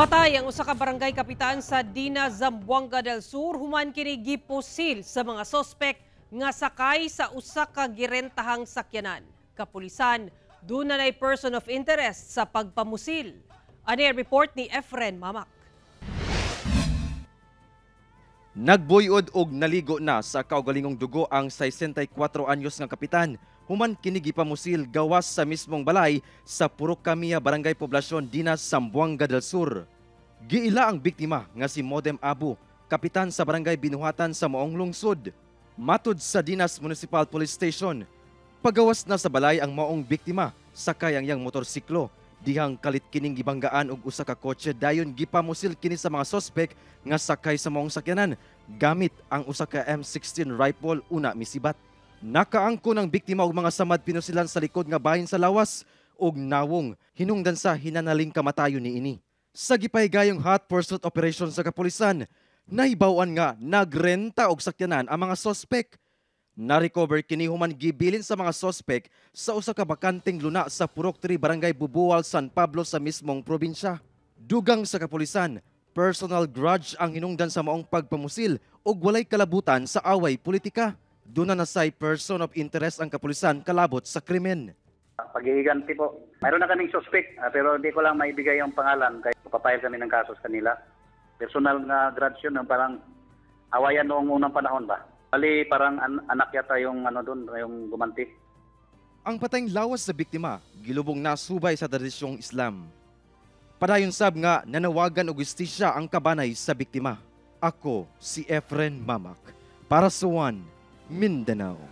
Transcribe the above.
Patay ang usa ka barangay kapitan sa Dina, Zamboanga del Sur human kini gipusil sa mga sospek nga sakay sa usa ka girentahang sakyanan. Kapulisan, dunay person of interest sa pagpamusil. Ani report ni Efren Mamak. Nagbuyod og naligo na sa kaugalingong dugo ang 64 anyos nga kapitan human kini gipamusil gawas sa mismong balay sa Purok Camilla Barangay Poblasyon Dina, Zamboanga del Sur. Giila ang biktima nga si Modem Abu, kapitan sa barangay binuhatan sa maong lungsod. Matud sa Dinas Municipal Police Station, pagawas na sa balay ang maong biktima sakay ang iyang motorsiklo. Dihang kalit kining gibanggaan og usa ka kotse dayon gipamusil kini sa mga sospek nga sakay sa maong sakyanan gamit ang usa ka M16 rifle una misibat. Nakaangko ng biktima og mga samad pinusilan sa likod nga bahin sa lawas og nawong hinungdan sa hinanaling kamatayon niini. Sa gipahigayong hot pursuit operation sa kapulisan, nahibaw-an nga nagrenta og sakyanan ang mga sospek. Na-recover kini human gibilin sa mga sospek sa usa ka bakanteng luna sa Purok 3 Barangay Bubual, San Pablo sa mismong probinsya. Dugang sa kapulisan, personal grudge ang hinungdan sa maong pagpamusil ug walay kalabutan sa away politika. Duna na say person of interest ang kapulisan kalabot sa krimen. Paghihiganti po. Mayroon na kaming suspect pero hindi ko lang maibigay yung pangalan kaya papayal kami ng kaso sa kanila. Personal nga grudge yun, parang awayan noong unang panahon ba? Bali parang anak yata yung doon, yung gumanti. Ang patayng lawas sa biktima gilubong na subay sa tradisyong Islam. Padayon sab nga nanawagan og justisya ang kabanay sa biktima. Ako si Efren Mamak para sa One Mindanao.